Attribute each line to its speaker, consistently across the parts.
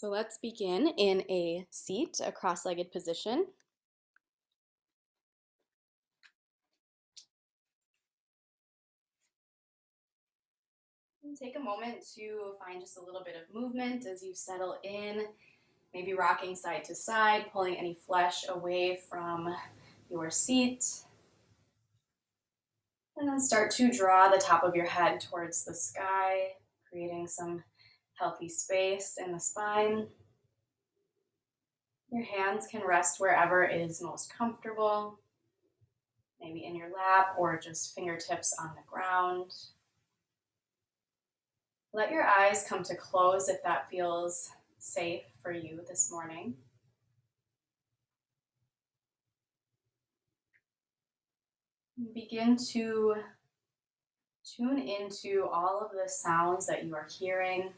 Speaker 1: So let's begin in a seat, a cross-legged position. And take a moment to find just a little bit of movement as you settle in, maybe rocking side to side, pulling any flesh away from your seat. And then start to draw the top of your head towards the sky, creating some healthy space in the spine. Your hands can rest wherever is most comfortable, maybe in your lap or just fingertips on the ground. Let your eyes come to close if that feels safe for you this morning. Begin to tune into all of the sounds that you are hearing.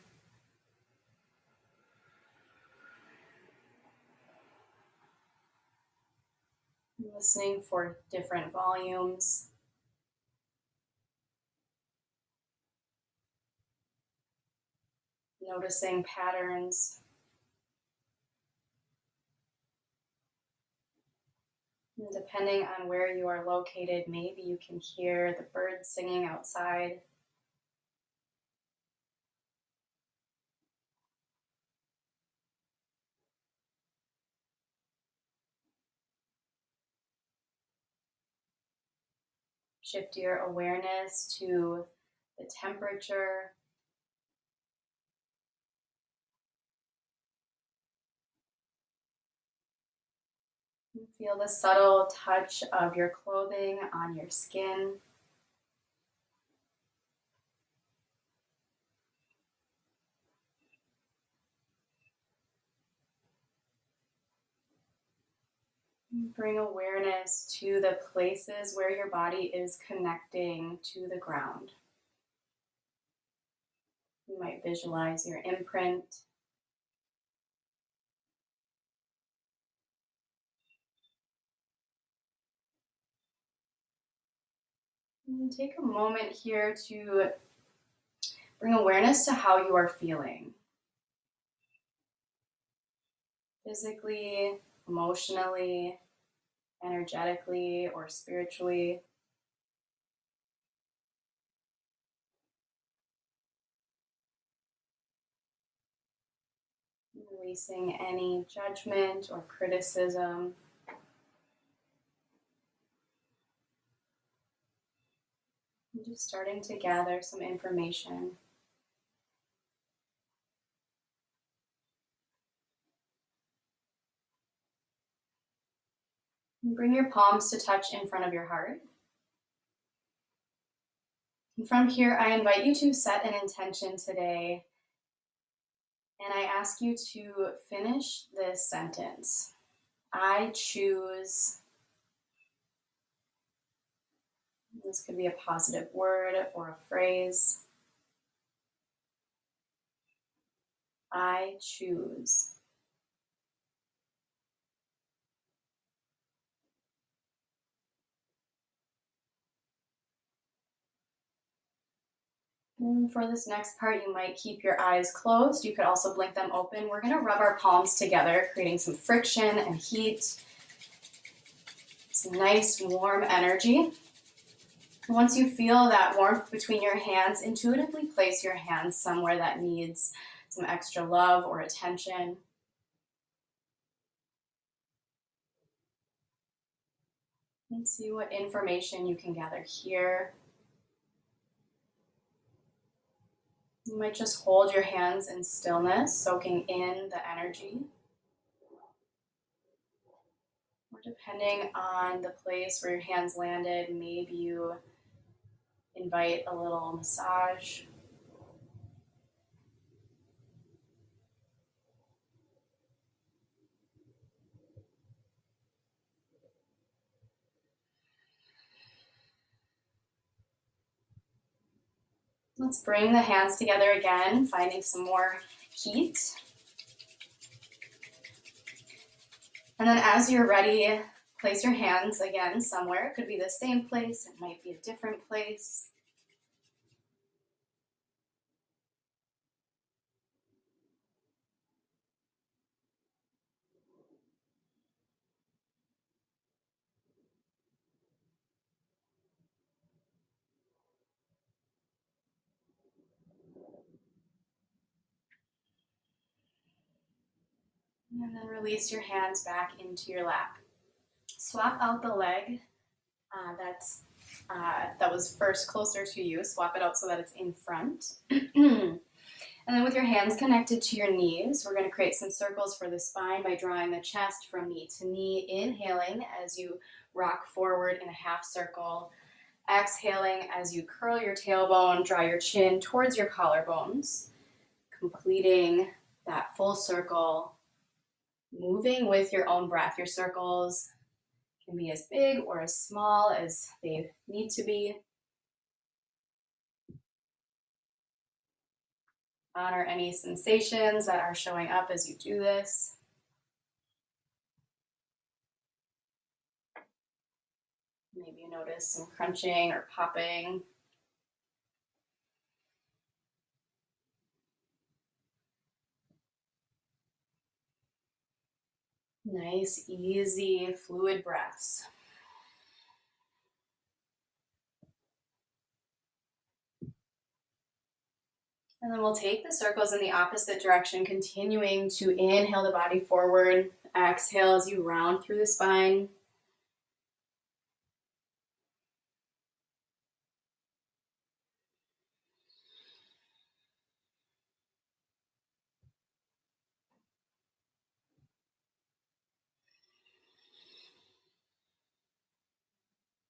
Speaker 1: Listening for different volumes. Noticing patterns. And depending on where you are located, maybe you can hear the birds singing outside. Shift your awareness to the temperature. Feel the subtle touch of your clothing on your skin. Bring awareness to the places where your body is connecting to the ground. You might visualize your imprint. And take a moment here to bring awareness to how you are feeling. Physically, emotionally, energetically, or spiritually. Releasing any judgment or criticism. And just starting to gather some information. And bring your palms to touch in front of your heart. And from here, I invite you to set an intention today. And I ask you to finish this sentence. I choose. This could be a positive word or a phrase. I choose. And for this next part, you might keep your eyes closed. You could also blink them open. We're going to rub our palms together, creating some friction and heat. Some nice warm energy. Once you feel that warmth between your hands, intuitively place your hands somewhere that needs some extra love or attention. And see what information you can gather here. You might just hold your hands in stillness, soaking in the energy. Or depending on the place where your hands landed, maybe you invite a little massage. Let's bring the hands together again, finding some more heat. And then as you're ready, place your hands again somewhere. It could be the same place, it might be a different place. And then release your hands back into your lap. Swap out the leg that was first closer to you. Swap it out so that it's in front. And then with your hands connected to your knees, we're going to create some circles for the spine by drawing the chest from knee to knee, inhaling as you rock forward in a half circle, exhaling as you curl your tailbone, draw your chin towards your collarbones, completing that full circle, moving with your own breath. Your circles can be as big or as small as they need to be. Honor any sensations that are showing up as you do this. Maybe you notice some crunching or popping. Nice, easy, fluid breaths. And then we'll take the circles in the opposite direction, continuing to inhale the body forward. Exhale as you round through the spine.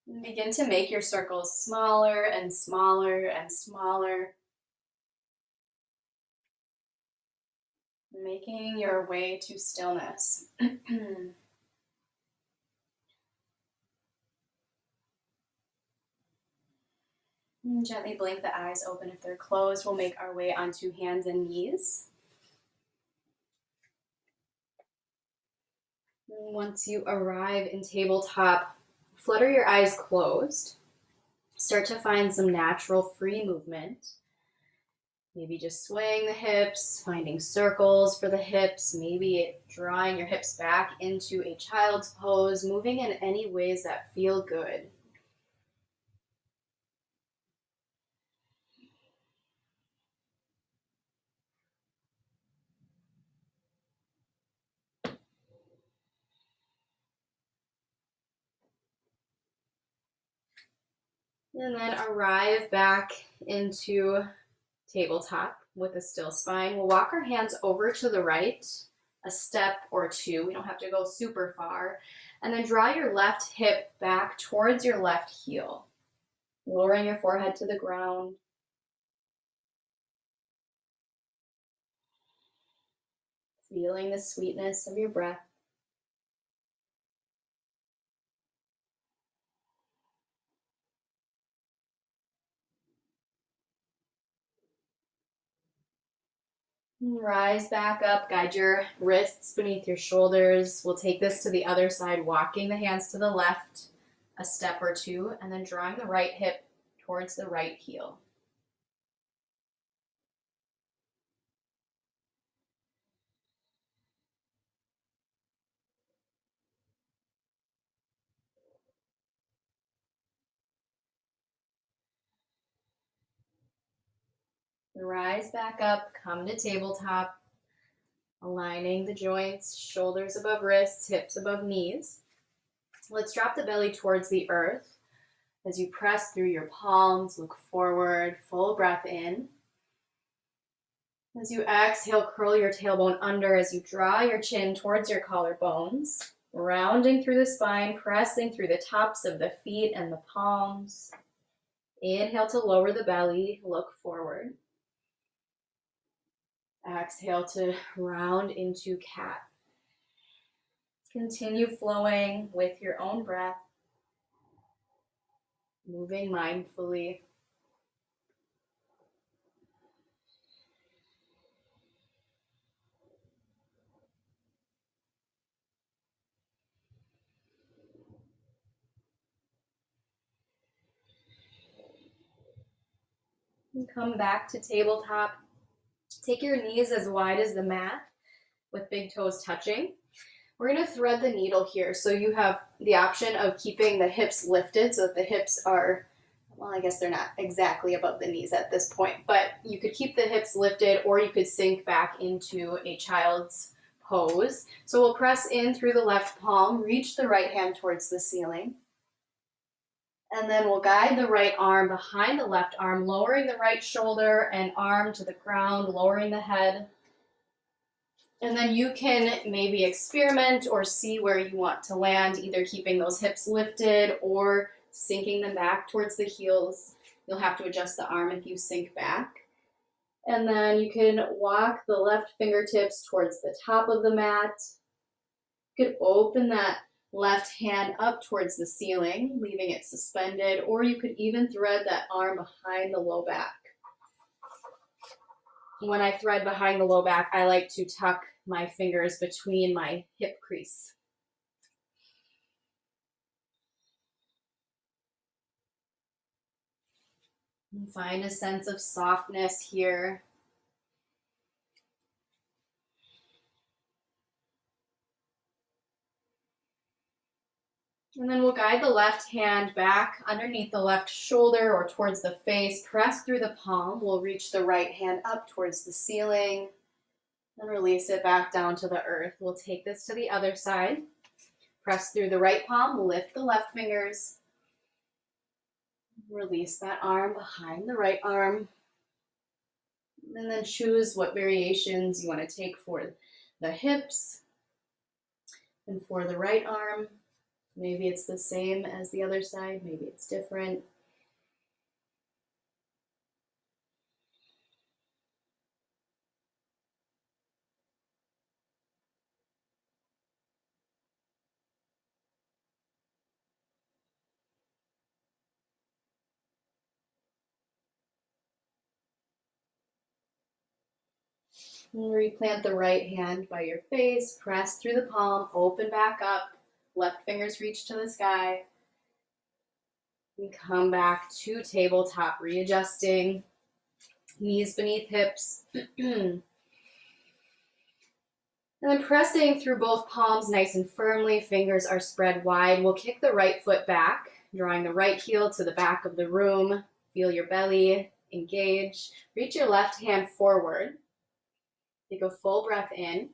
Speaker 1: And begin to make your circles smaller and smaller and smaller. Making your way to stillness. And gently blink the eyes open if they're closed. We'll make our way onto hands and knees. And once you arrive in tabletop, flutter your eyes closed. Start to find some natural free movement. Maybe just swaying the hips, finding circles for the hips, maybe drawing your hips back into a child's pose, moving in any ways that feel good. And then arrive back into tabletop with a still spine. We'll walk our hands over to the right, a step or two. We don't have to go super far. And then draw your left hip back towards your left heel, lowering your forehead to the ground. Feeling the sweetness of your breath. Rise back up, guide your wrists beneath your shoulders. We'll take this to the other side, walking the hands to the left a step or two, and then drawing the right hip towards the right heel. Rise back up, come to tabletop, aligning the joints, shoulders above wrists, hips above knees. Let's drop the belly towards the earth. As you press through your palms, look forward, full breath in. As you exhale, curl your tailbone under as you draw your chin towards your collarbones, rounding through the spine, pressing through the tops of the feet and the palms. Inhale to lower the belly, look forward. Exhale to round into cat. Continue flowing with your own breath, moving mindfully. And come back to tabletop. Take your knees as wide as the mat with big toes touching. We're going to thread the needle here. So you have the option of keeping the hips lifted so that the hips are, well, I guess they're not exactly above the knees at this point, but you could keep the hips lifted or you could sink back into a child's pose. So we'll press in through the left palm, reach the right hand towards the ceiling. And then we'll guide the right arm behind the left arm, lowering the right shoulder and arm to the ground, lowering the head. And then you can maybe experiment or see where you want to land, either keeping those hips lifted or sinking them back towards the heels. You'll have to adjust the arm if you sink back. And then you can walk the left fingertips towards the top of the mat. You could open that left hand up towards the ceiling, leaving it suspended, or you could even thread that arm behind the low back. When I thread behind the low back, I like to tuck my fingers between my hip crease. And find a sense of softness here. And then we'll guide the left hand back underneath the left shoulder or towards the face. Press through the palm. We'll reach the right hand up towards the ceiling and release it back down to the earth. We'll take this to the other side. Press through the right palm, lift the left fingers. Release that arm behind the right arm. And then choose what variations you want to take for the hips and for the right arm. Maybe it's the same as the other side, maybe it's different. And replant the right hand by your face, press through the palm, open back up, left fingers reach to the sky. And come back to tabletop, readjusting, knees beneath hips. And then pressing through both palms nice and firmly, fingers are spread wide. We'll kick the right foot back, drawing the right heel to the back of the room. Feel your belly engage. Reach your left hand forward. Take a full breath in.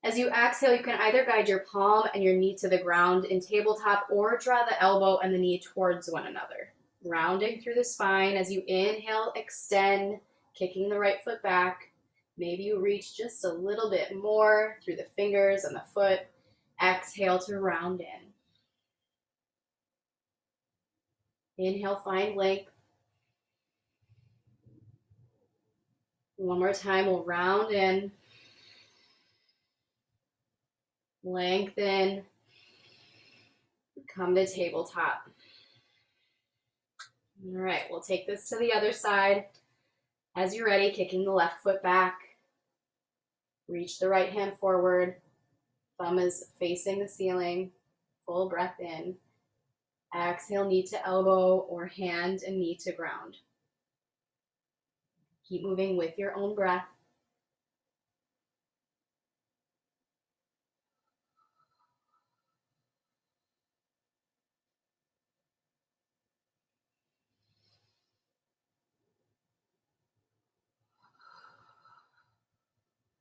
Speaker 1: As you exhale, you can either guide your palm and your knee to the ground in tabletop or draw the elbow and the knee towards one another. Rounding through the spine. As you inhale, extend, kicking the right foot back. Maybe you reach just a little bit more through the fingers and the foot. Exhale to round in. Inhale, find length. One more time, we'll round in. Lengthen. Come to tabletop. All right, we'll take this to the other side. As you're ready, kicking the left foot back. Reach the right hand forward. Thumb is facing the ceiling. Full breath in. Exhale, knee to elbow or hand and knee to ground. Keep moving with your own breath.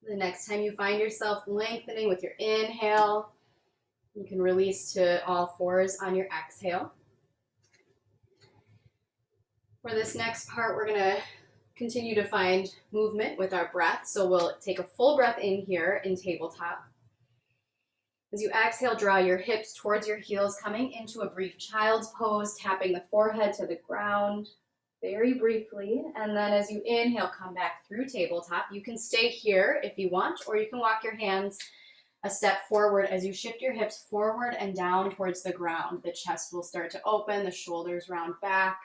Speaker 1: The next time you find yourself lengthening with your inhale, you can release to all fours on your exhale. For this next part, we're going to continue to find movement with our breath. So we'll take a full breath in here in tabletop. As you exhale, draw your hips towards your heels, coming into a brief child's pose, tapping the forehead to the ground very briefly. And then as you inhale, come back through tabletop. You can stay here if you want, or you can walk your hands a step forward as you shift your hips forward and down towards the ground. The chest will start to open, the shoulders round back.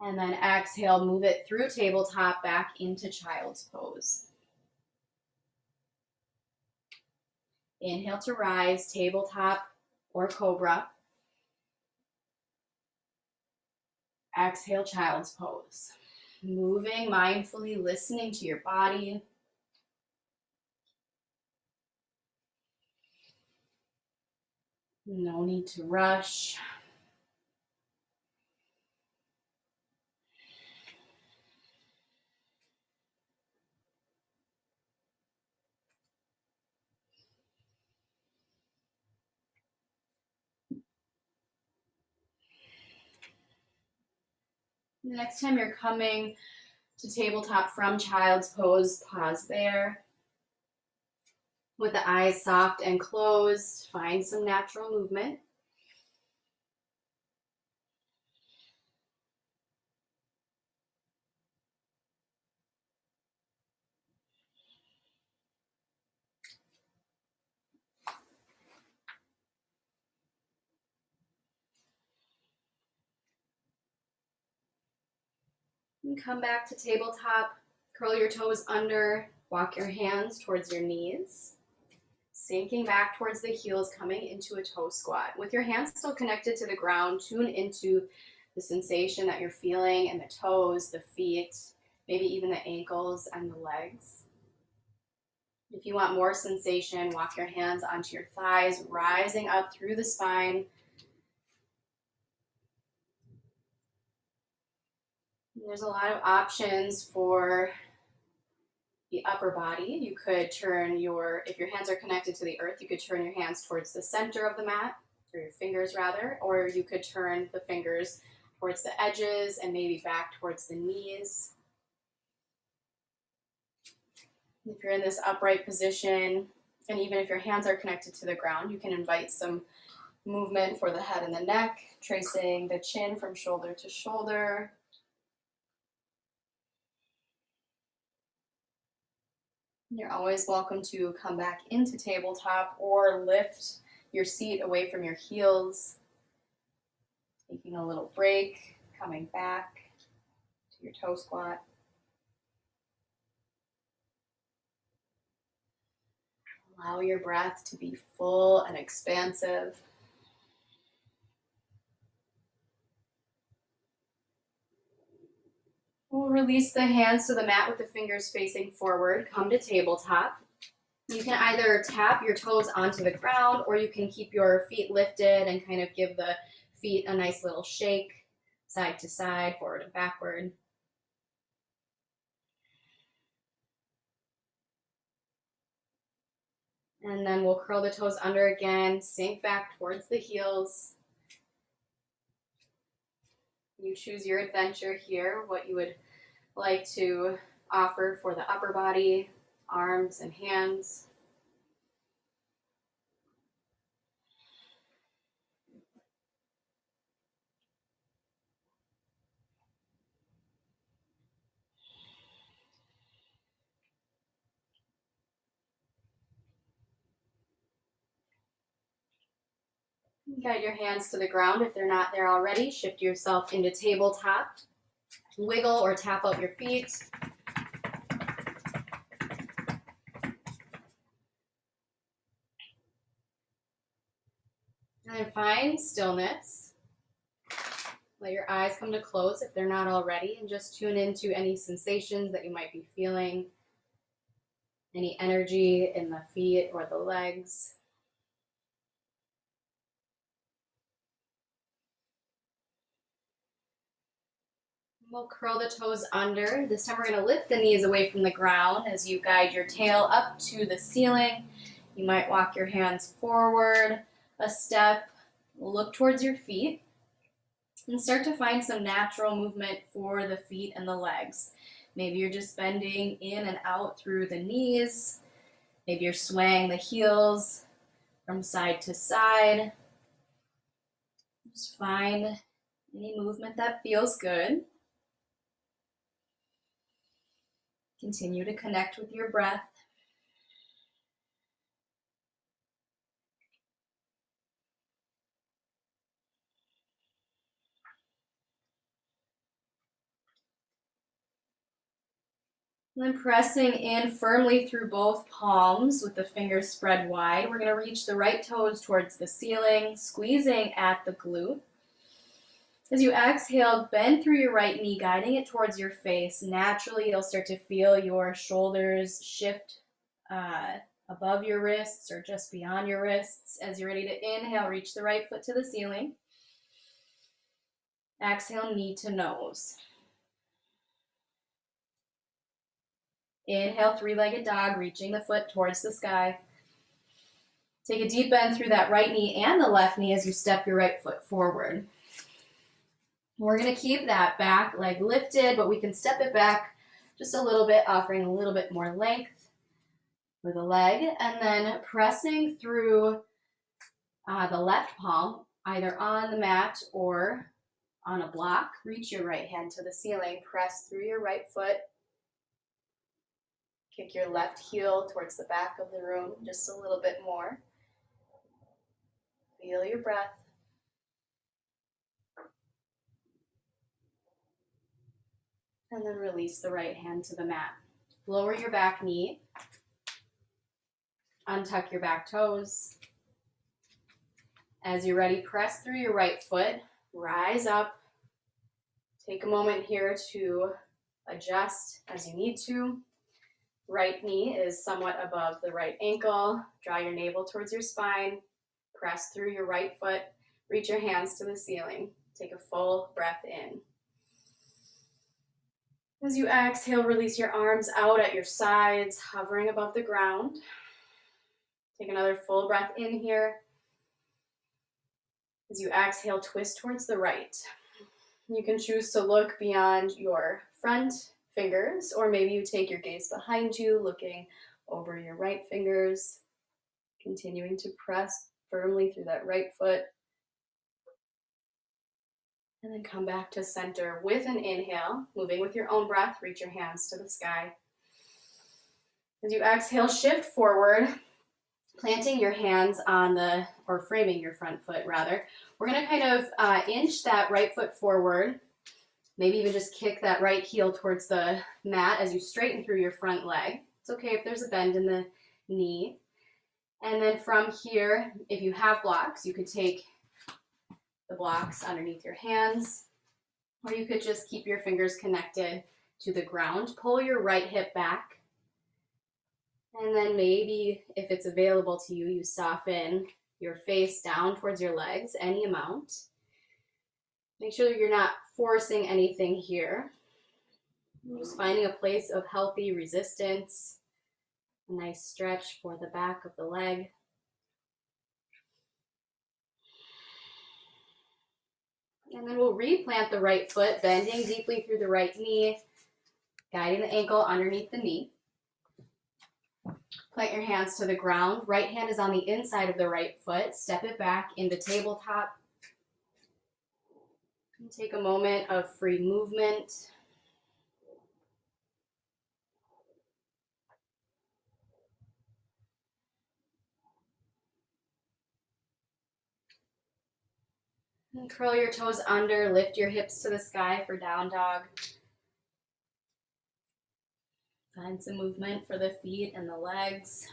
Speaker 1: And then exhale, move it through tabletop back into child's pose. Inhale to rise, tabletop or cobra. Exhale, child's pose. Moving mindfully, listening to your body. No need to rush. The next time you're coming to tabletop from child's pose, pause there. With the eyes soft and closed, find some natural movement. And come back to tabletop, curl your toes under, walk your hands towards your knees, sinking back towards the heels, coming into a toe squat. With your hands still connected to the ground, tune into the sensation that you're feeling in the toes, the feet, maybe even the ankles and the legs. If you want more sensation, walk your hands onto your thighs, rising up through the spine. There's a lot of options for the upper body. You could turn if your hands are connected to the earth, you could turn your hands towards the center of the mat, or your fingers rather, or you could turn the fingers towards the edges and maybe back towards the knees. If you're in this upright position, and even if your hands are connected to the ground, you can invite some movement for the head and the neck, tracing the chin from shoulder to shoulder. You're always welcome to come back into tabletop or lift your seat away from your heels, taking a little break, coming back to your toe squat. Allow your breath to be full and expansive. We'll release the hands to the mat with the fingers facing forward. Come to tabletop. You can either tap your toes onto the ground, or you can keep your feet lifted and kind of give the feet a nice little shake, side to side, forward and backward. And then we'll curl the toes under again, sink back towards the heels. You choose your adventure here, what you would like to offer for the upper body, arms and hands. Guide your hands to the ground if they're not there already. Shift yourself into tabletop. Wiggle or tap out your feet. And then find stillness. Let your eyes come to close if they're not already, and just tune into any sensations that you might be feeling, any energy in the feet or the legs. We'll curl the toes under. This time we're going to lift the knees away from the ground as you guide your tail up to the ceiling. You might walk your hands forward a step, look towards your feet, and start to find some natural movement for the feet and the legs. Maybe you're just bending in and out through the knees. Maybe you're swaying the heels from side to side. Just find any movement that feels good. Continue to connect with your breath. And then pressing in firmly through both palms with the fingers spread wide. We're going to reach the right toes towards the ceiling, squeezing at the glute. As you exhale, bend through your right knee, guiding it towards your face. Naturally, you'll start to feel your shoulders shift above your wrists or just beyond your wrists. As you're ready to inhale, reach the right foot to the ceiling. Exhale, knee to nose. Inhale, three-legged dog, reaching the foot towards the sky. Take a deep bend through that right knee and the left knee as you step your right foot forward. We're going to keep that back leg lifted, but we can step it back just a little bit, offering a little bit more length for the leg, and then pressing through the left palm, either on the mat or on a block. Reach your right hand to the ceiling, press through your right foot, kick your left heel towards the back of the room just a little bit more. Feel your breath. And then release the right hand to the mat. Lower your back knee. Untuck your back toes. As you're ready, press through your right foot. Rise up. Take a moment here to adjust as you need to. Right knee is somewhat above the right ankle. Draw your navel towards your spine. Press through your right foot. Reach your hands to the ceiling. Take a full breath in. As you exhale, release your arms out at your sides, hovering above the ground. Take another full breath in here. As you exhale, twist towards the right. You can choose to look beyond your front fingers, or maybe you take your gaze behind you, looking over your right fingers, continuing to press firmly through that right foot. And then come back to center with an inhale, moving with your own breath. Reach your hands to the sky. As you exhale, shift forward, planting your hands on or framing your front foot rather. We're gonna kind of inch that right foot forward, maybe even just kick that right heel towards the mat as you straighten through your front leg. It's okay if there's a bend in the knee. And then from here, if you have blocks, you could take the blocks underneath your hands, or you could just keep your fingers connected to the ground. Pull your right hip back. And then maybe if it's available to you, you soften your face down towards your legs, any amount. Make sure that you're not forcing anything here. You're just finding a place of healthy resistance, a nice stretch for the back of the leg. And then we'll replant the right foot, bending deeply through the right knee, guiding the ankle underneath the knee. Plant your hands to the ground. Right hand is on the inside of the right foot. Step it back into tabletop. And take a moment of free movement. And curl your toes under, lift your hips to the sky for down dog. Find some movement for the feet and the legs.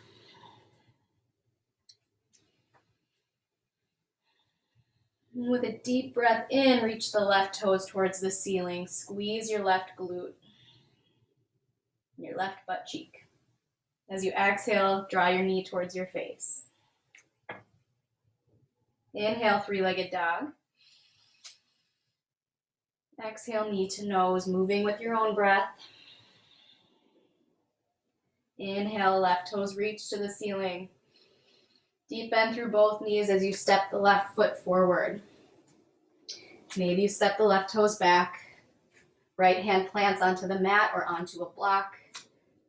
Speaker 1: And with a deep breath in, reach the left toes towards the ceiling. Squeeze your left glute, your left butt cheek. As you exhale, draw your knee towards your face. Inhale, three-legged dog. Exhale, knee to nose, moving with your own breath. Inhale, left toes reach to the ceiling. Deep bend through both knees as you step the left foot forward. Maybe you step the left toes back. Right hand plants onto the mat or onto a block.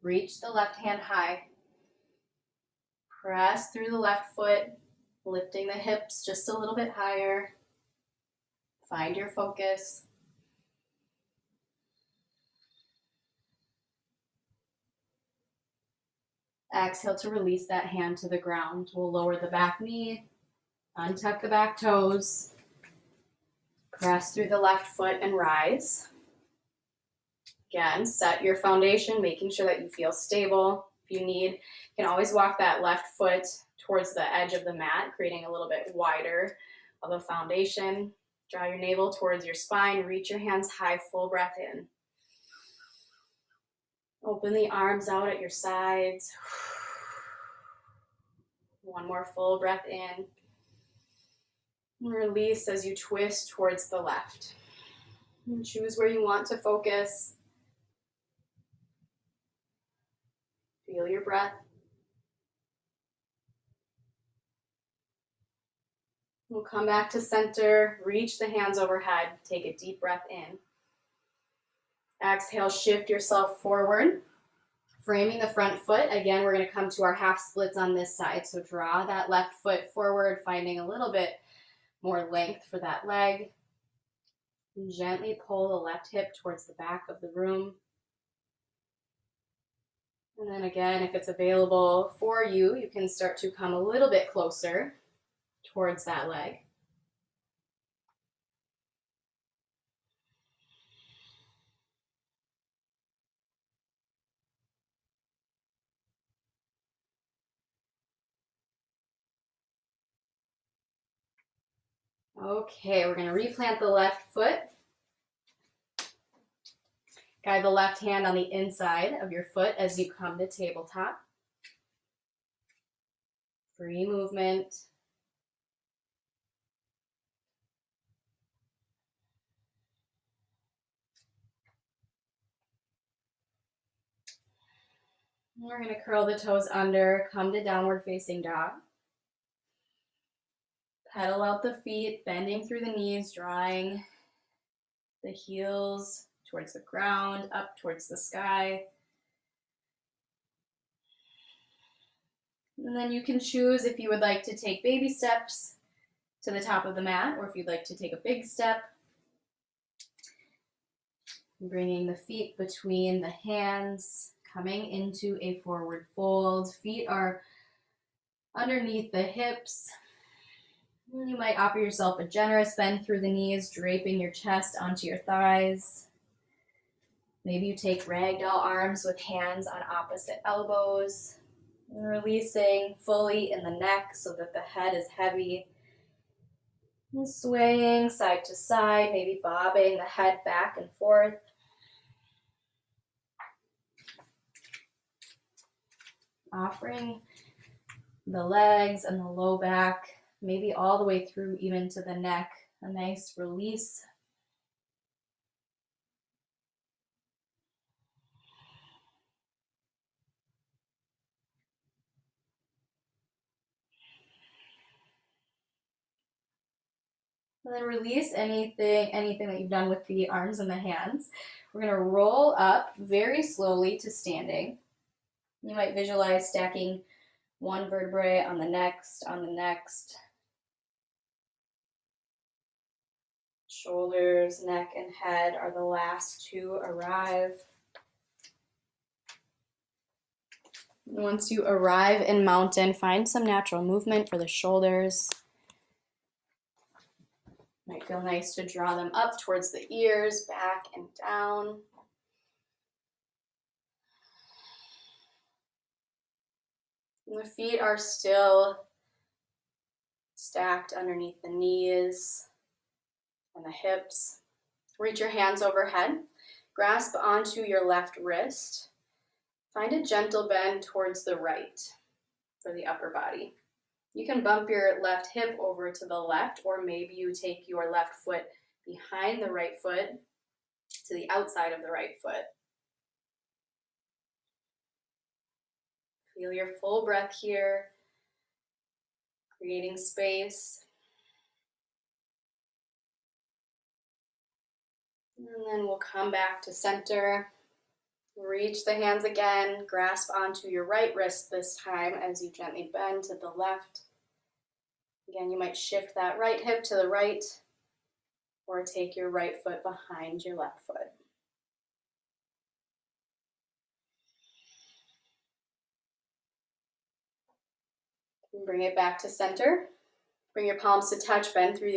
Speaker 1: Reach the left hand high. Press through the left foot, lifting the hips just a little bit higher. Find your focus. Exhale to release that hand to the ground. We'll lower the back knee, untuck the back toes, press through the left foot and rise. Again, set your foundation, making sure that you feel stable. If you need, you can always walk that left foot towards the edge of the mat, creating a little bit wider of a foundation. Draw your navel towards your spine, reach your hands high, full breath in. Open the arms out at your sides. One more full breath in. And release as you twist towards the left. And choose where you want to focus. Feel your breath. We'll come back to center, reach the hands overhead, take a deep breath in. Exhale, shift yourself forward, framing the front foot. Again, we're going to come to our half splits on this side. So draw that left foot forward, finding a little bit more length for that leg. And gently pull the left hip towards the back of the room. And then again, if it's available for you, you can start to come a little bit closer towards that leg. Okay, we're going to replant the left foot. Guide the left hand on the inside of your foot as you come to tabletop. Free movement. We're going to curl the toes under, come to downward facing dog. Pedal out the feet, bending through the knees, drawing the heels towards the ground, up towards the sky. And then you can choose if you would like to take baby steps to the top of the mat, or if you'd like to take a big step. Bringing the feet between the hands, coming into a forward fold. Feet are underneath the hips. You might offer yourself a generous bend through the knees, draping your chest onto your thighs. Maybe you take ragdoll arms with hands on opposite elbows, and releasing fully in the neck so that the head is heavy. And swaying side to side, maybe bobbing the head back and forth. Offering the legs and the low back, maybe all the way through even to the neck, a nice release. And then release anything that you've done with the arms and the hands. We're going to roll up very slowly to standing. You might visualize stacking one vertebrae on the next, Shoulders, neck, and head are the last to arrive. Once you arrive in mountain, find some natural movement for the shoulders. Might feel nice to draw them up towards the ears, back and down. And the feet are still stacked underneath the knees and the hips. Reach your hands overhead. Grasp onto your left wrist. Find a gentle bend towards the right for the upper body. You can bump your left hip over to the left, or maybe you take your left foot behind the right foot to the outside of the right foot. Feel your full breath here, creating space. And then we'll come back to center. Reach the hands again, grasp onto your right wrist this time as you gently bend to the left. Again, you might shift that right hip to the right or take your right foot behind your left foot. And bring it back to center. Bring your palms to touch, bend through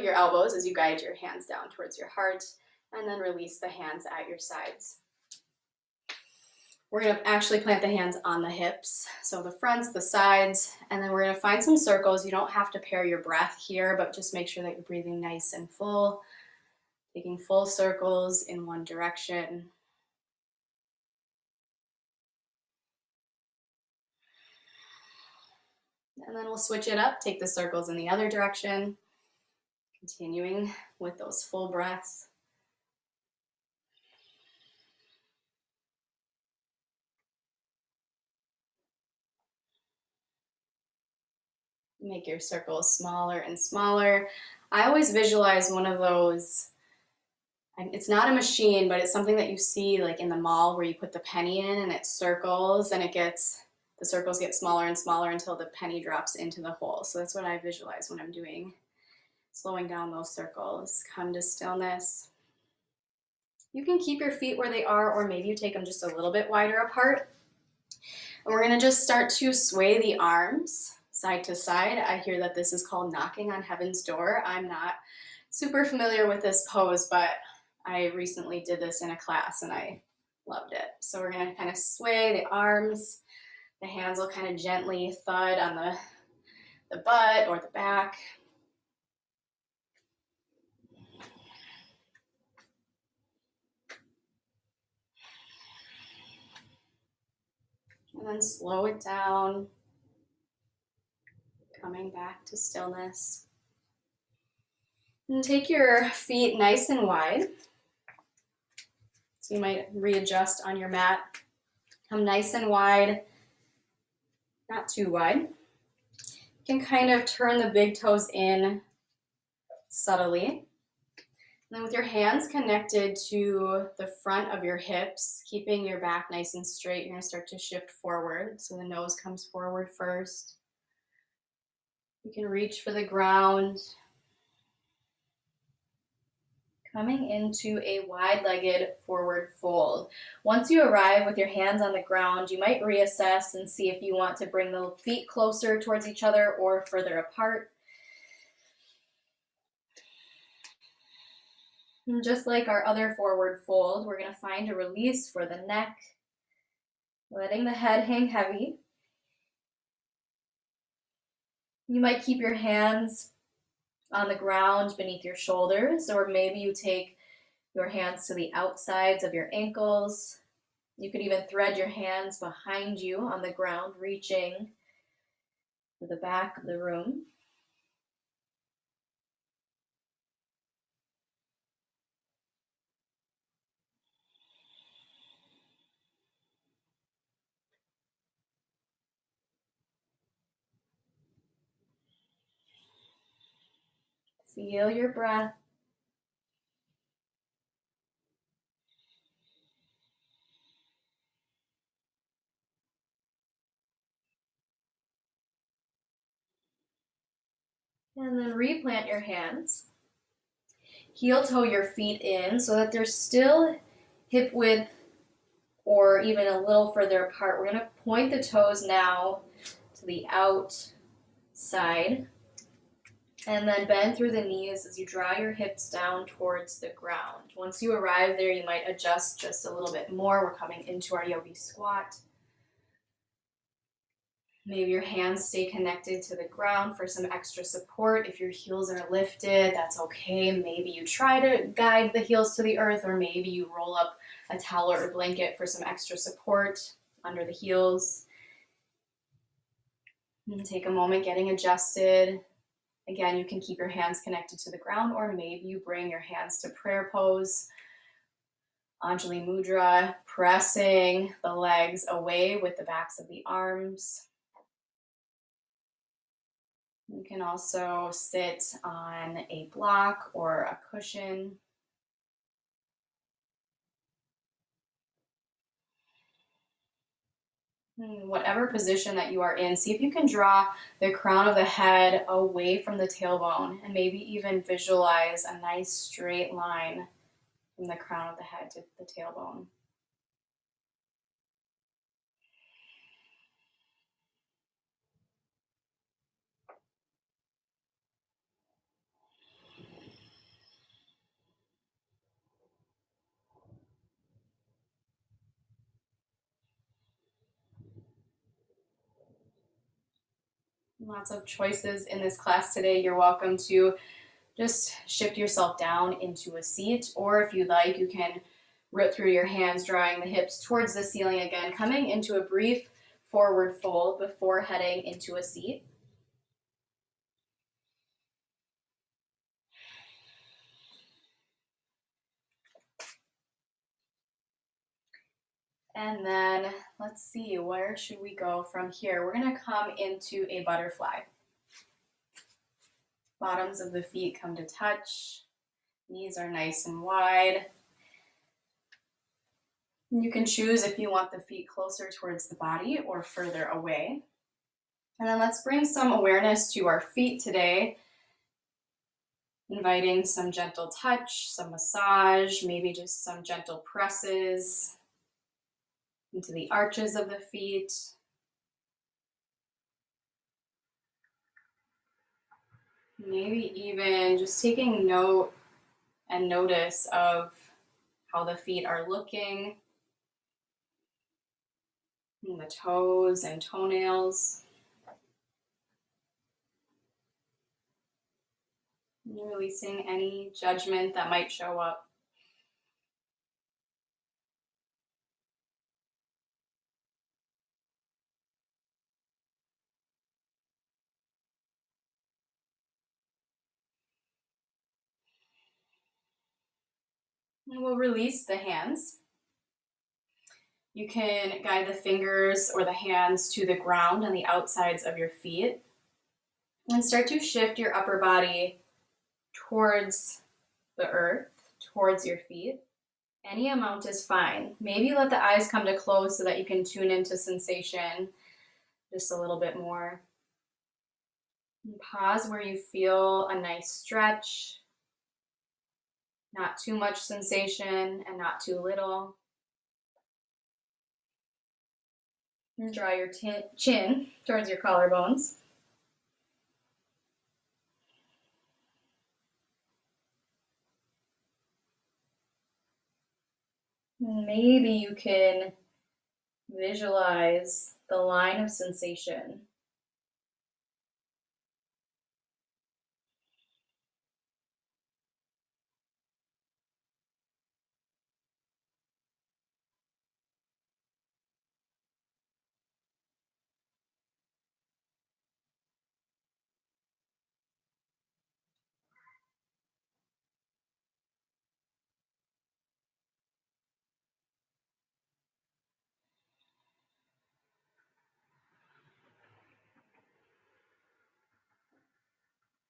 Speaker 1: your elbows as you guide your hands down towards your heart, and then release the hands at your sides. We're going to actually plant the hands on the hips, so the fronts, the sides, and then we're going to find some circles. You don't have to pair your breath here, but just make sure that you're breathing nice and full, taking full circles in one direction. And then we'll switch it up, take the circles in the other direction, continuing with those full breaths. Make your circles smaller and smaller. I always visualize one of those, and it's not a machine, but it's something that you see like in the mall where you put the penny in and it circles and the circles get smaller and smaller until the penny drops into the hole. So that's what I visualize when I'm doing, slowing down those circles. Come to stillness. You can keep your feet where they are, or maybe you take them just a little bit wider apart. And we're gonna just start to sway the arms side to side. I hear that this is called knocking on heaven's door. I'm not super familiar with this pose, but I recently did this in a class and I loved it. So we're gonna kind of sway the arms. The hands will kind of gently thud on the butt or the back. And then slow it down, coming back to stillness. And take your feet nice and wide. So you might readjust on your mat. Come nice and wide, not too wide. You can kind of turn the big toes in subtly. And then with your hands connected to the front of your hips, keeping your back nice and straight, you're gonna start to shift forward. So the nose comes forward first. You can reach for the ground. Coming into a wide-legged forward fold. Once you arrive with your hands on the ground, you might reassess and see if you want to bring the feet closer towards each other or further apart. And just like our other forward fold, we're going to find a release for the neck, letting the head hang heavy. You might keep your hands on the ground beneath your shoulders, or maybe you take your hands to the outsides of your ankles. You could even thread your hands behind you on the ground, reaching for the back of the room. Feel your breath. And then replant your hands. Heel toe your feet in so that they're still hip width or even a little further apart. We're going to point the toes now to the outside. And then bend through the knees as you draw your hips down towards the ground. Once you arrive there, you might adjust just a little bit more. We're coming into our yogi squat. Maybe your hands stay connected to the ground for some extra support. If your heels are lifted, that's okay. Maybe you try to guide the heels to the earth, or maybe you roll up a towel or blanket for some extra support under the heels. And take a moment getting adjusted. Again, you can keep your hands connected to the ground, or maybe you bring your hands to prayer pose, Anjali Mudra, pressing the legs away with the backs of the arms. You can also sit on a block or a cushion. Whatever position that you are in, see if you can draw the crown of the head away from the tailbone, and maybe even visualize a nice straight line from the crown of the head to the tailbone. Lots of choices in this class today. You're welcome to just shift yourself down into a seat, or if you like, you can rip through your hands, drawing the hips towards the ceiling again, coming into a brief forward fold before heading into a seat. And then let's see, where should we go from here? We're gonna come into a butterfly. Bottoms of the feet come to touch. Knees are nice and wide. You can choose if you want the feet closer towards the body or further away. And then let's bring some awareness to our feet today, inviting some gentle touch, some massage, maybe just some gentle presses into the arches of the feet. Maybe even just taking note and notice of how the feet are looking, and the toes and toenails. Releasing any judgment that might show up. And we'll release the hands. You can guide the fingers or the hands to the ground on the outsides of your feet and start to shift your upper body towards the earth, towards your feet. Any amount is fine. Maybe let the eyes come to close so that you can tune into sensation just a little bit more. And pause where you feel a nice stretch, not too much sensation and not too little. And draw your chin towards your collarbones. Maybe you can visualize the line of sensation.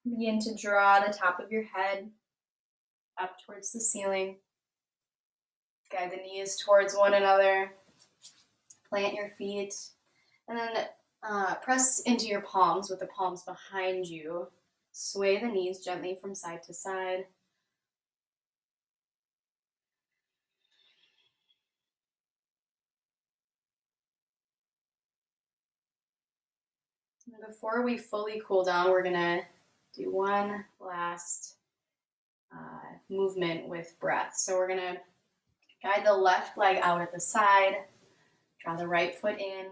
Speaker 1: Begin to draw the top of your head up towards the ceiling. Guide the knees towards one another. Plant your feet. And then press into your palms with the palms behind you. Sway the knees gently from side to side. And before we fully cool down, we're gonna do one last movement with breath. So we're gonna guide the left leg out at the side, draw the right foot in.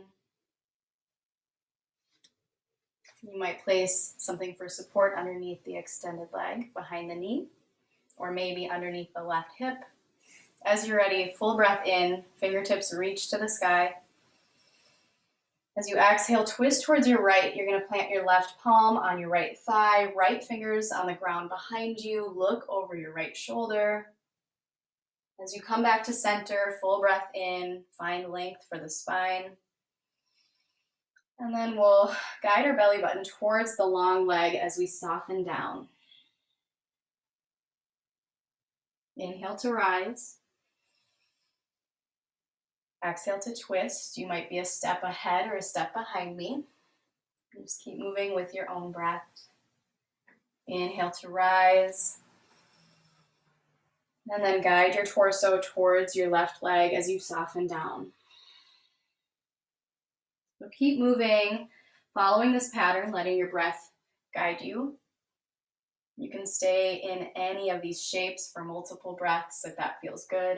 Speaker 1: You might place something for support underneath the extended leg behind the knee, or maybe underneath the left hip. As you're ready, full breath in, fingertips reach to the sky. As you exhale, twist towards your right. You're going to plant your left palm on your right thigh, right fingers on the ground behind you. Look over your right shoulder. As you come back to center, full breath in, find length for the spine. And then we'll guide our belly button towards the long leg as we soften down. Inhale to rise. Exhale to twist. You might be a step ahead or a step behind me. Just keep moving with your own breath. Inhale to rise. And then guide your torso towards your left leg as you soften down. So keep moving, following this pattern, letting your breath guide you. You can stay in any of these shapes for multiple breaths if that feels good.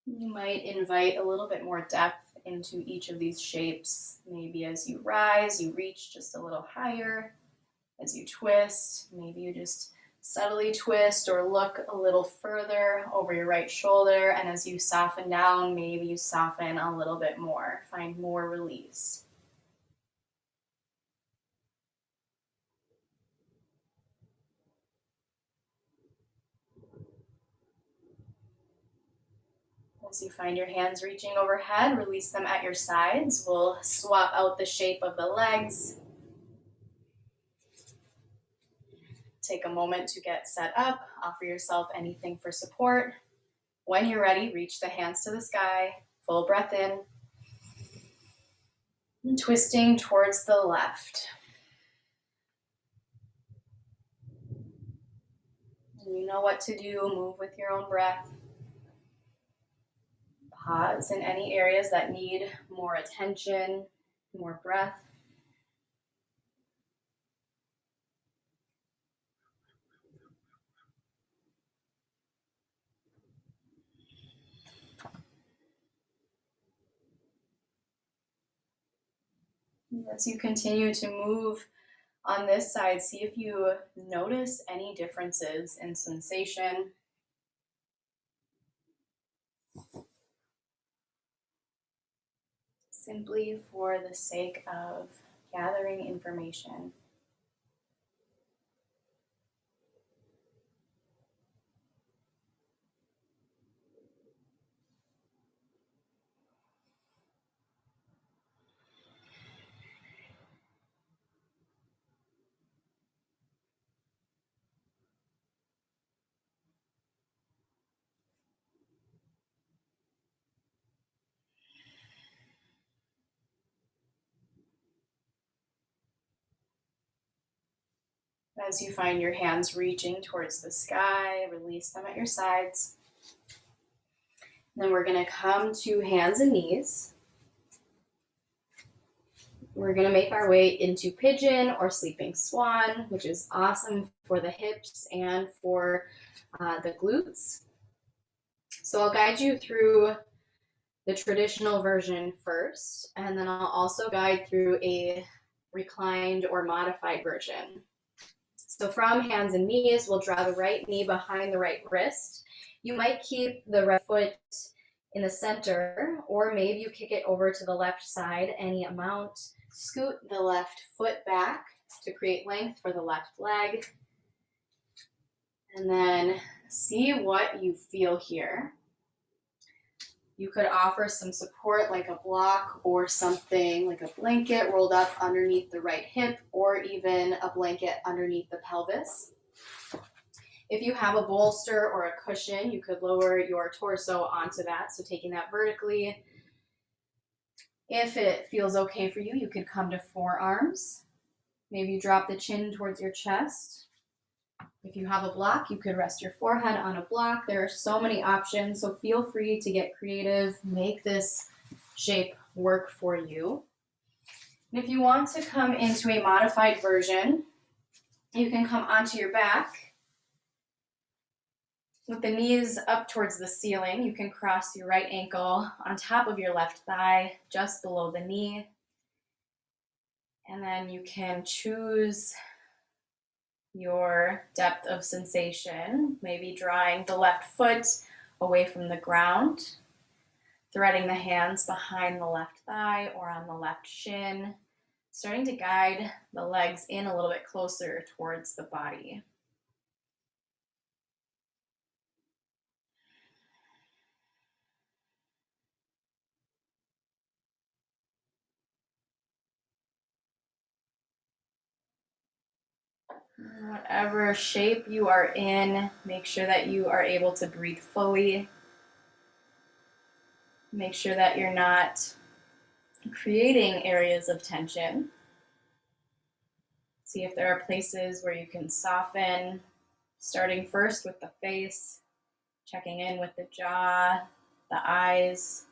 Speaker 1: You might invite a little bit more depth into each of these shapes. Maybe as you rise, you reach just a little higher. As you twist, maybe you just subtly twist or look a little further over your right shoulder. And as you soften down, maybe you soften a little bit more. Find more release. As you find your hands reaching overhead, release them at your sides. We'll swap out the shape of the legs. Take a moment to get set up. Offer yourself anything for support. When you're ready, reach the hands to the sky. Full breath in. And twisting towards the left. And you know what to do. Move with your own breath. Pause in any areas that need more attention, more breath. As you continue to move on this side, see if you notice any differences in sensation. Simply for the sake of gathering information. As you find your hands reaching towards the sky, release them at your sides. And then we're going to come to hands and knees. We're going to make our way into pigeon or sleeping swan, which is awesome for the hips and for the glutes. So I'll guide you through the traditional version first, and then I'll also guide through a reclined or modified version. So from hands and knees, we'll draw the right knee behind the right wrist. You might keep the right foot in the center, or maybe you kick it over to the left side any amount. Scoot the left foot back to create length for the left leg. And then see what you feel here. You could offer some support like a block or something like a blanket rolled up underneath the right hip, or even a blanket underneath the pelvis. If you have a bolster or a cushion, you could lower your torso onto that, so taking that vertically. If it feels okay for you, you could come to forearms. Maybe you drop the chin towards your chest. If you have a block, you could rest your forehead on a block. There are so many options, so feel free to get creative. Make this shape work for you. And if you want to come into a modified version, you can come onto your back with the knees up towards the ceiling. You can cross your right ankle on top of your left thigh, just below the knee. And then you can choose your depth of sensation, maybe drawing the left foot away from the ground, threading the hands behind the left thigh or on the left shin, starting to guide the legs in a little bit closer towards the body. Whatever shape you are in, make sure that you are able to breathe fully. Make sure that you're not creating areas of tension. See if there are places where you can soften, starting first with the face, checking in with the jaw, the eyes,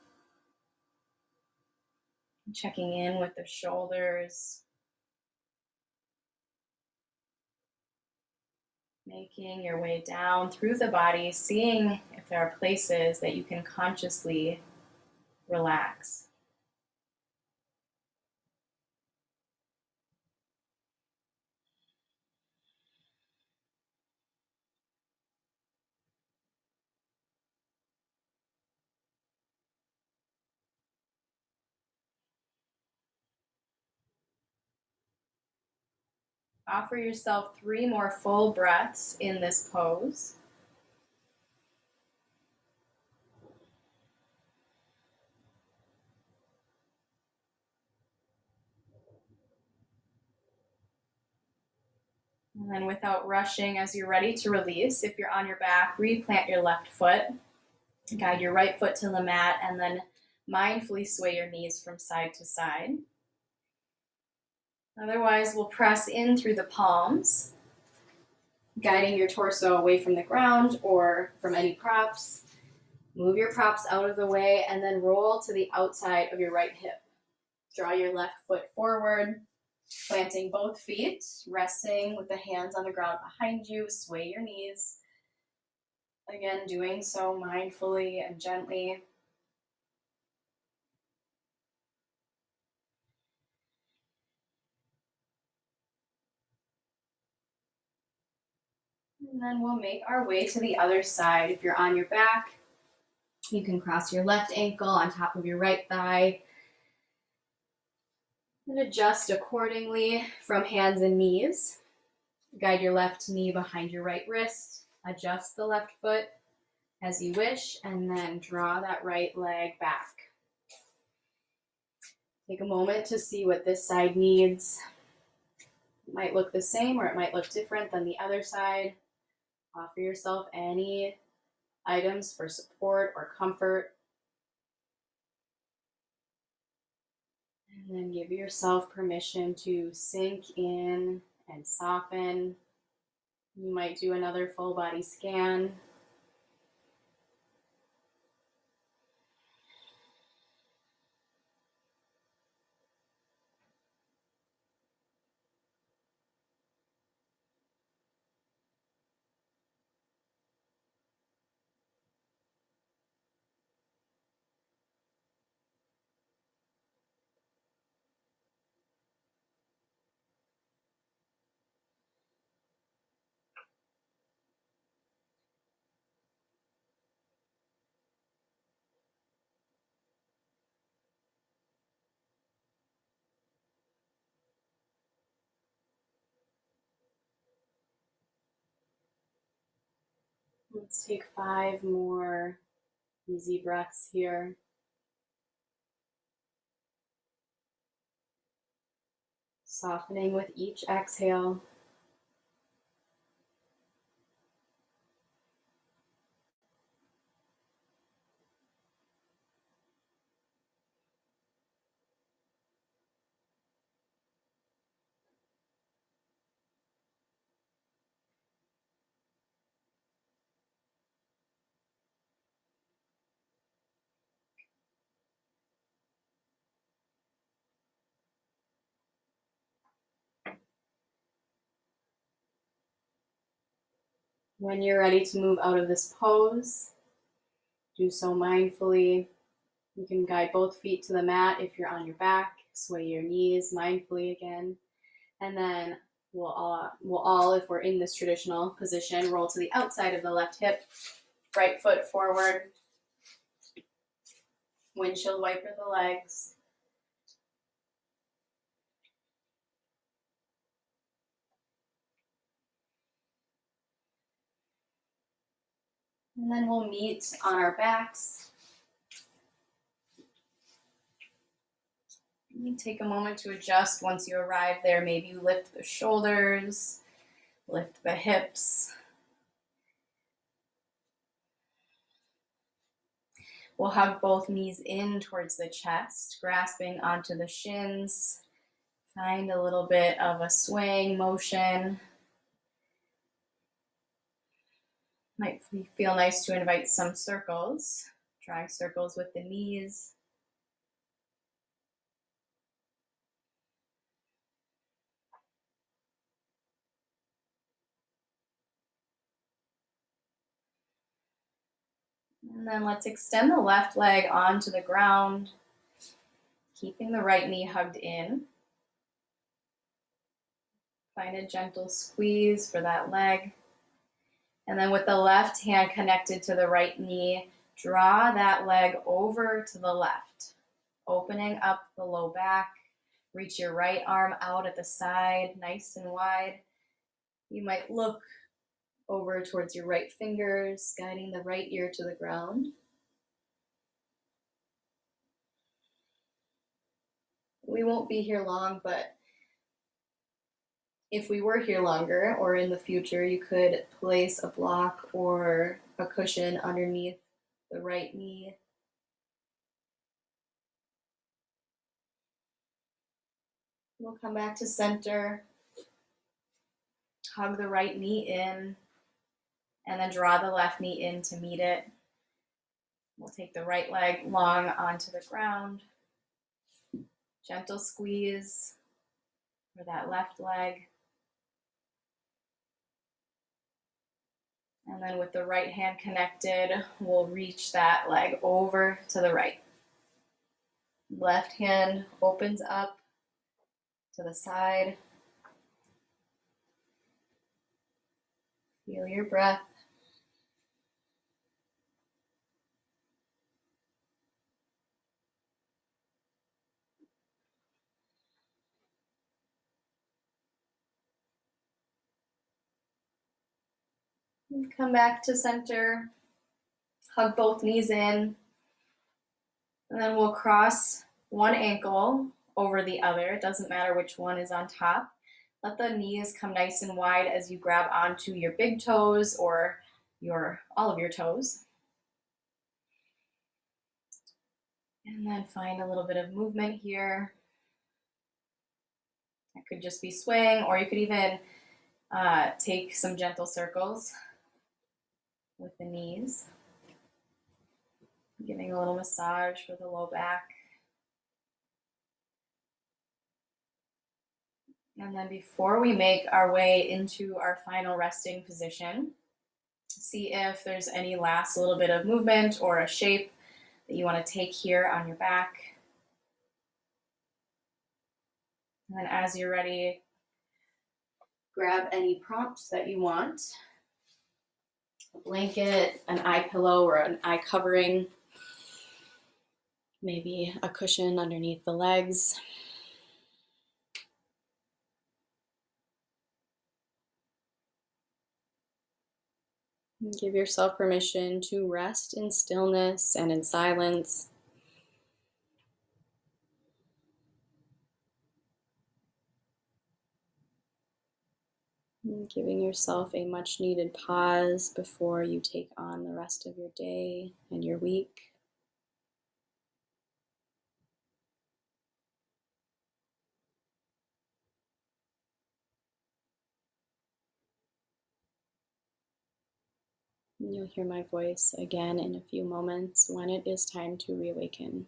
Speaker 1: checking in with the shoulders, making your way down through the body, seeing if there are places that you can consciously relax. Offer yourself 3 more full breaths in this pose. And then without rushing, as you're ready to release, if you're on your back, replant your left foot, guide your right foot to the mat, and then mindfully sway your knees from side to side. Otherwise, we'll press in through the palms, guiding your torso away from the ground or from any props. Move your props out of the way and then roll to the outside of your right hip. Draw your left foot forward, planting both feet, resting with the hands on the ground behind you. Sway your knees. Again, doing so mindfully and gently. And then we'll make our way to the other side. If you're on your back, you can cross your left ankle on top of your right thigh and adjust accordingly from hands and knees. Guide your left knee behind your right wrist. Adjust the left foot as you wish, and then draw that right leg back. Take a moment to see what this side needs. It might look the same or it might look different than the other side. Offer yourself any items for support or comfort. And then give yourself permission to sink in and soften. You might do another full body scan. Let's take 5 more easy breaths here. Softening with each exhale. When you're ready to move out of this pose, do so mindfully. You can guide both feet to the mat if you're on your back. Sway your knees mindfully again. And then we'll all, if we're in this traditional position, roll to the outside of the left hip. Right foot forward. Windshield wiper the legs. And then we'll meet on our backs. Take a moment to adjust once you arrive there. Maybe you lift the shoulders, lift the hips. We'll hug both knees in towards the chest, grasping onto the shins. Find a little bit of a swaying motion. Might feel nice to invite some circles. Drawing circles with the knees. And then let's extend the left leg onto the ground, keeping the right knee hugged in. Find a gentle squeeze for that leg. And then with the left hand connected to the right knee, draw that leg over to the left, opening up the low back. Reach your right arm out at the side, nice and wide. You might look over towards your right fingers, guiding the right ear to the ground. We won't be here long, but If we were here longer or in the future, you could place a block or a cushion underneath the right knee. We'll come back to center, hug the right knee in, and then draw the left knee in to meet it. We'll take the right leg long onto the ground. Gentle squeeze for that left leg. And then with the right hand connected, we'll reach that leg over to the right. Left hand opens up to the side. Feel your breath. And come back to center. Hug both knees in. And then we'll cross one ankle over the other. It doesn't matter which one is on top. Let the knees come nice and wide as you grab onto your big toes or all of your toes. And then find a little bit of movement here. It could just be swing, or you could even take some gentle circles with the knees. Giving a little massage for the low back. And then before we make our way into our final resting position, see if there's any last little bit of movement or a shape that you want to take here on your back. And then as you're ready, grab any prompts that you want. A blanket, an eye pillow, or an eye covering. Maybe a cushion underneath the legs. And give yourself permission to rest in stillness and in silence. And giving yourself a much needed pause before you take on the rest of your day and your week. And you'll hear my voice again in a few moments when it is time to reawaken.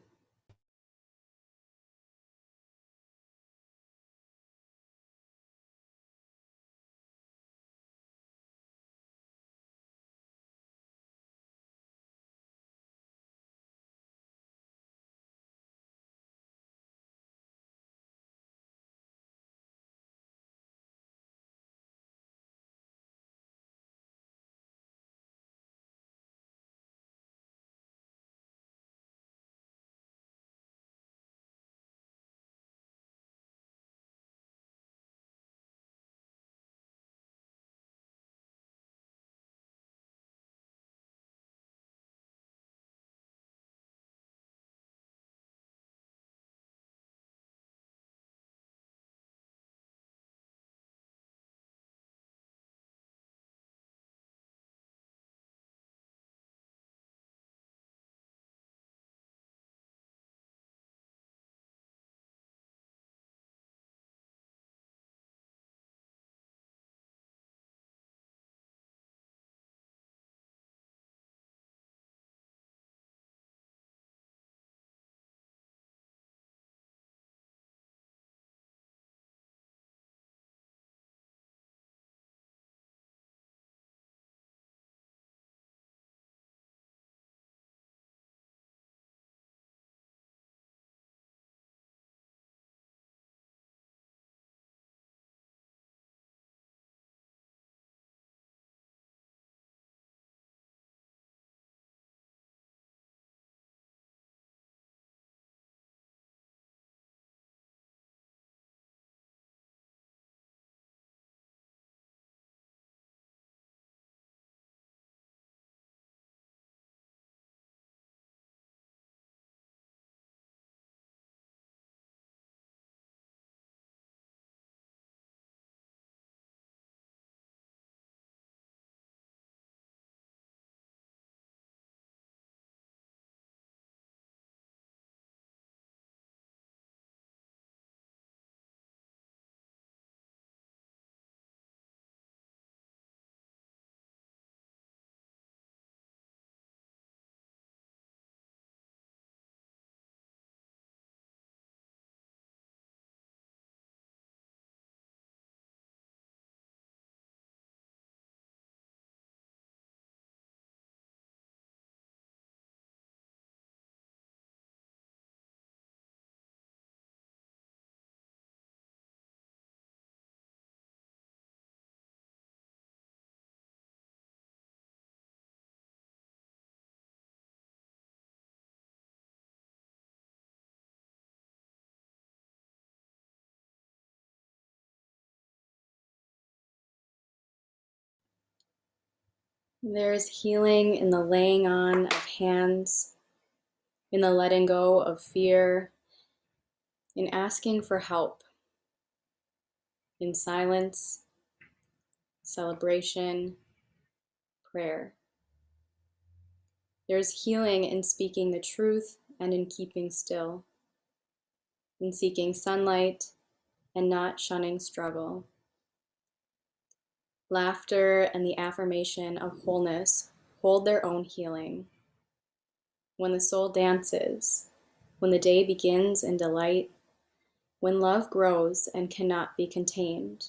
Speaker 1: There is healing in the laying on of hands, in the letting go of fear, in asking for help, in silence, celebration, prayer. There is healing in speaking the truth and in keeping still, in seeking sunlight and not shunning struggle. Laughter and the affirmation of wholeness hold their own healing. When the soul dances, when the day begins in delight, when love grows and cannot be contained,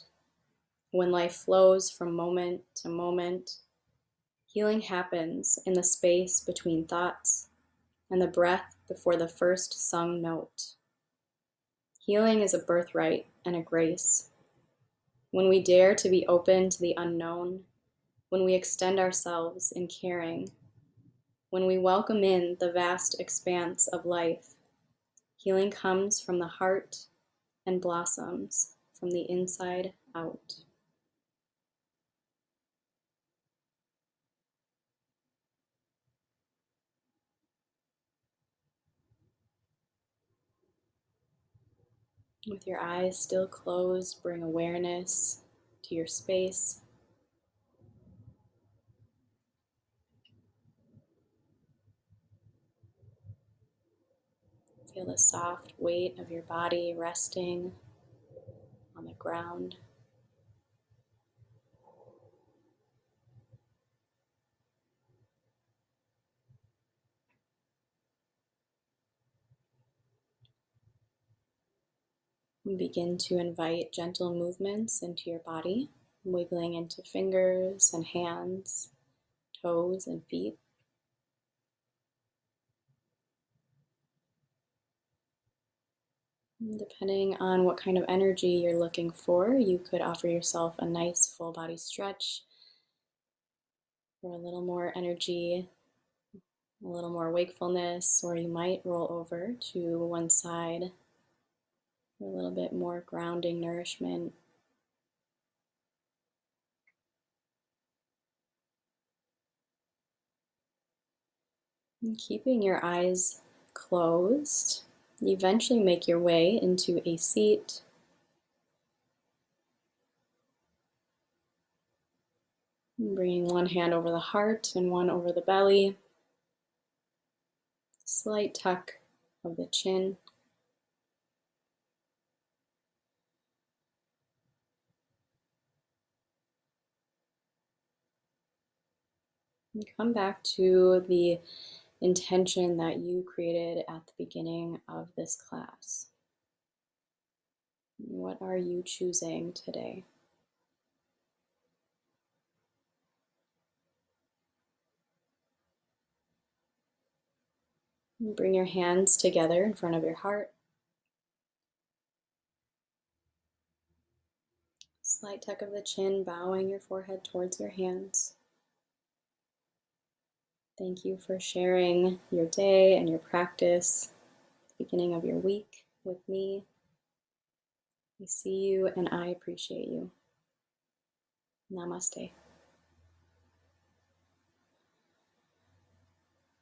Speaker 1: when life flows from moment to moment, healing happens in the space between thoughts and the breath before the first sung note. Healing is a birthright and a grace. When we dare to be open to the unknown, when we extend ourselves in caring, when we welcome in the vast expanse of life, healing comes from the heart and blossoms from the inside out. With your eyes still closed, bring awareness to your space. Feel the soft weight of your body resting on the ground. And begin to invite gentle movements into your body, wiggling into fingers and hands, toes and feet. Depending on what kind of energy you're looking for, you could offer yourself a nice full body stretch for a little more energy, a little more wakefulness, or you might roll over to one side for a little bit more grounding nourishment. And keeping your eyes closed, you eventually make your way into a seat. Bringing one hand over the heart and one over the belly. Slight tuck of the chin. And come back to the intention that you created at the beginning of this class. What are you choosing today? Bring your hands together in front of your heart. Slight tuck of the chin, bowing your forehead towards your hands. Thank you for sharing your day and your practice, the beginning of your week with me. I see you and I appreciate you. Namaste.